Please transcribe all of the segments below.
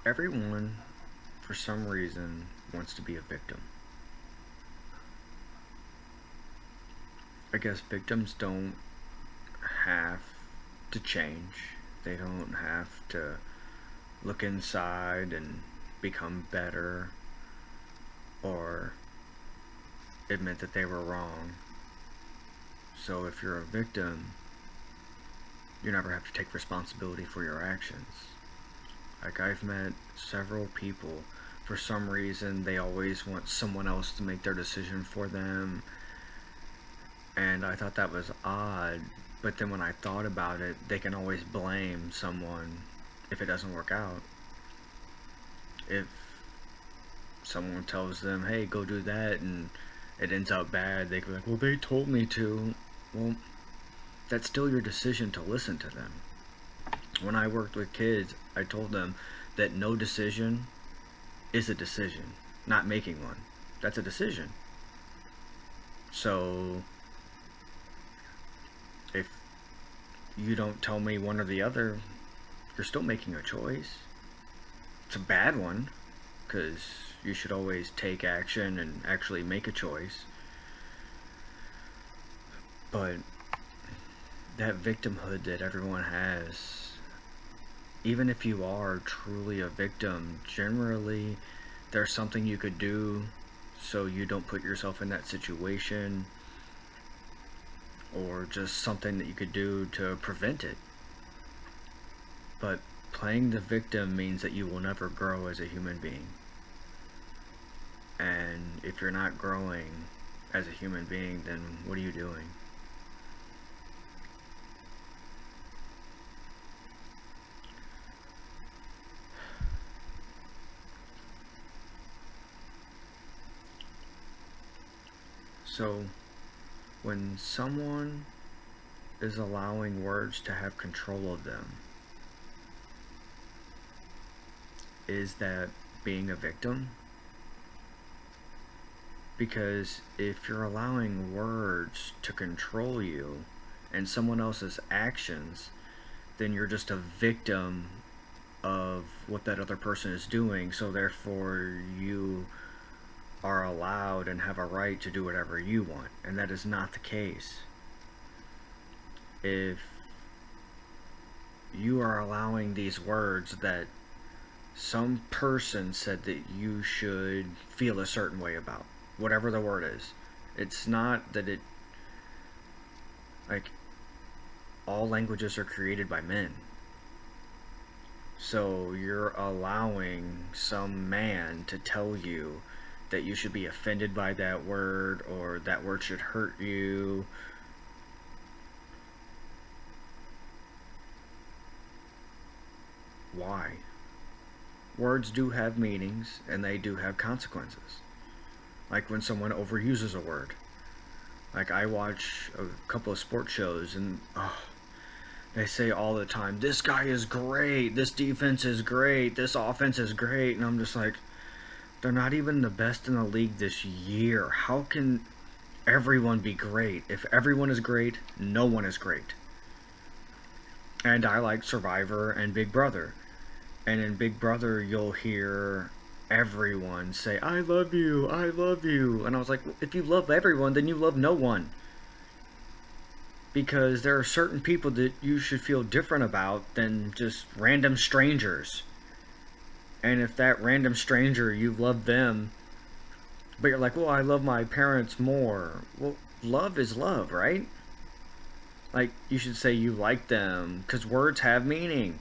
Everyone, for some reason, wants to be a victim. I guess victims don't have to change. They don't have to look inside and become better or admit that they were wrong. So if you're a victim, you never have to take responsibility for your actions. Like, I've met several people, for some reason, they always want someone else to make their decision for them. And I thought that was odd, but then when I thought about it, they can always blame someone if it doesn't work out. If someone tells them, hey, go do that, and it ends up bad, they can be like, well, they told me to. Well, that's still your decision to listen to them. When I worked with kids, I told them that no decision is a decision. Not making one, that's a decision. So if you don't tell me one or the other, you're still making a choice. It's a bad one, because you should always take action and actually make a choice. But that victimhood that everyone has, even if you are truly a victim, generally there's something you could do so you don't put yourself in that situation, or just something that you could do to prevent it. But playing the victim means that you will never grow as a human being. And if you're not growing as a human being, then what are you doing? So, when someone is allowing words to have control of them, is that being a victim? Because if you're allowing words to control you and someone else's actions, then you're just a victim of what that other person is doing, so therefore you are allowed and have a right to do whatever you want, and that is not the case. If you are allowing these words that some person said that you should feel a certain way about, whatever the word is, it's not that it, like, all languages are created by men. So you're allowing some man to tell you that you should be offended by that word, or that word should hurt you. Why? Words do have meanings, and they do have consequences. Like when someone overuses a word. Like, I watch a couple of sports shows, and they say all the time, this guy is great, this defense is great, this offense is great, and I'm just like, they're not even the best in the league this year. How can everyone be great? If everyone is great, no one is great. And I like Survivor and Big Brother. And in Big Brother, you'll hear everyone say, I love you, I love you. And I was like, well, if you love everyone, then you love no one. Because there are certain people that you should feel different about than just random strangers. And if that random stranger, you love them, but you're like, well, I love my parents more. Well, love is love, right? Like, you should say you like them, because words have meaning.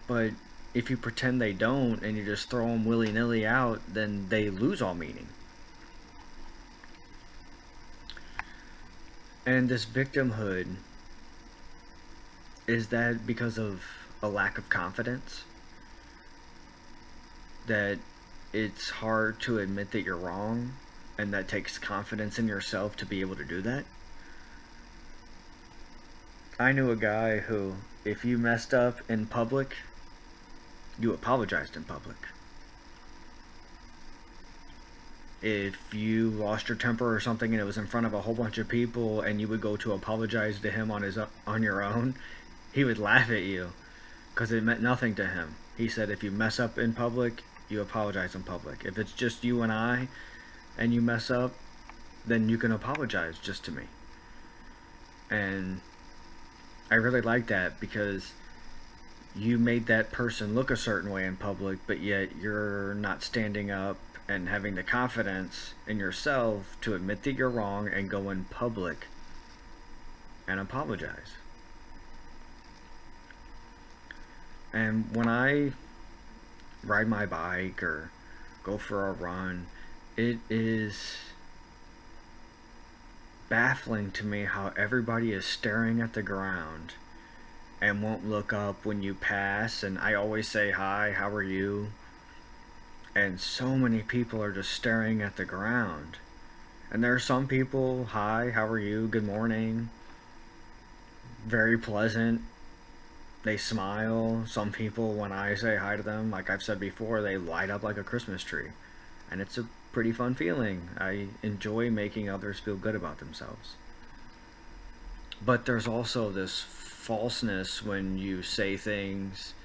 But if you pretend they don't and you just throw them willy-nilly out, then they lose all meaning. And this victimhood, is that because of a lack of confidence? That it's hard to admit that you're wrong, and that takes confidence in yourself to be able to do that? I knew a guy who, if you messed up in public, you apologized in public. If you lost your temper or something and it was in front of a whole bunch of people and you would go to apologize to him on your own, he would laugh at you, because it meant nothing to him. He said if you mess up in public, you apologize in public. If it's just you and I, and you mess up, then you can apologize just to me. And I really like that because you made that person look a certain way in public, but yet you're not standing up and having the confidence in yourself to admit that you're wrong and go in public and apologize. And when I ride my bike or go for a run, it is baffling to me how everybody is staring at the ground and won't look up when you pass. And I always say hi, how are you? And so many people are just staring at the ground. And there are some people, hi, how are you? Good morning. Very pleasant. They smile. Some people, when I say hi to them, like I've said before, they light up like a Christmas tree. And it's a pretty fun feeling. I enjoy making others feel good about themselves. But there's also this falseness when you say things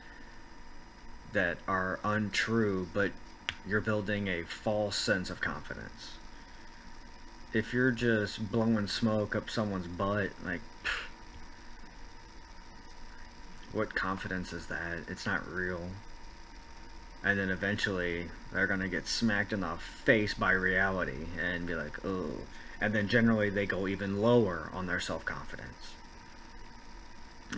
that are untrue, but you're building a false sense of confidence. If you're just blowing smoke up someone's butt, like, what confidence is that? It's not real. And then eventually they're gonna get smacked in the face by reality and be like, oh. And then generally they go even lower on their self-confidence.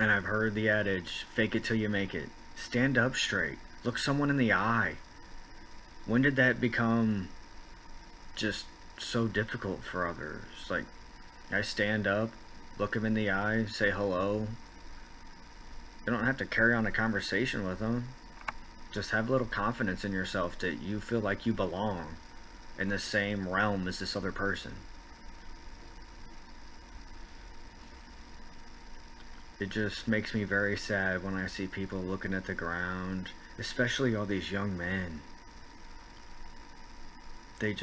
And I've heard the adage, fake it till you make it. Stand up straight. Look someone in the eye. When did that become just so difficult for others? Like, I stand up, look them in the eye, say hello. You don't have to carry on a conversation with them. Just have a little confidence in yourself that you feel like you belong in the same realm as this other person. It just makes me very sad when I see people looking at the ground, especially all these young men. They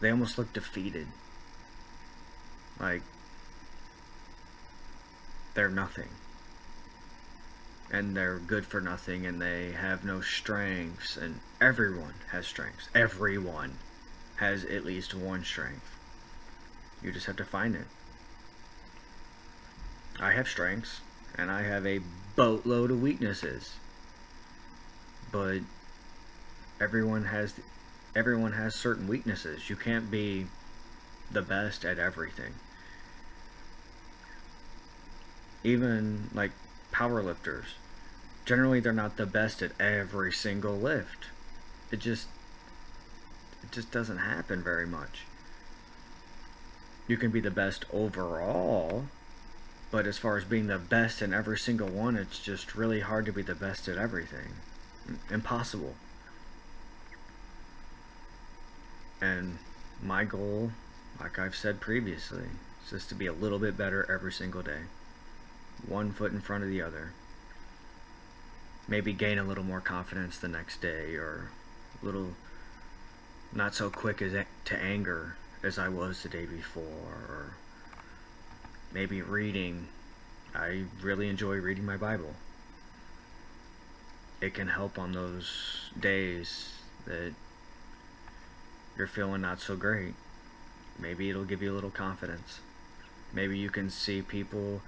almost look defeated. Like, they're nothing. And they're good for nothing, and they have no strengths, and everyone has strengths. Everyone has at least one strength. You just have to find it. I have strengths, and I have a boatload of weaknesses. But everyone has certain weaknesses. You can't be the best at everything. Even like power lifters, generally they're not the best at every single lift. It just doesn't happen very much. You can be the best overall, but as far as being the best in every single one, it's just really hard to be the best at everything. Impossible. And my goal, like I've said previously, is just to be a little bit better every single day. One foot in front of the other. Maybe gain a little more confidence the next day, or a little not so quick to anger as I was the day before, or maybe reading. I really enjoy reading my Bible. It can help on those days that you're feeling not so great. Maybe it'll give you a little confidence. Maybe you can see people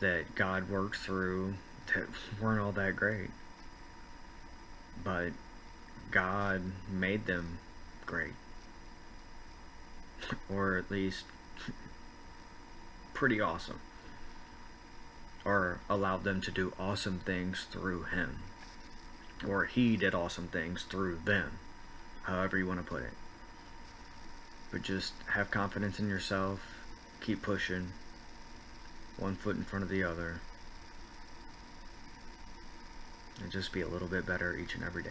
that God worked through that weren't all that great, but God made them great, or at least pretty awesome, or allowed them to do awesome things through Him, or He did awesome things through them, however you want to put it. But just have confidence in yourself, keep pushing, one foot in front of the other, and just be a little bit better each and every day.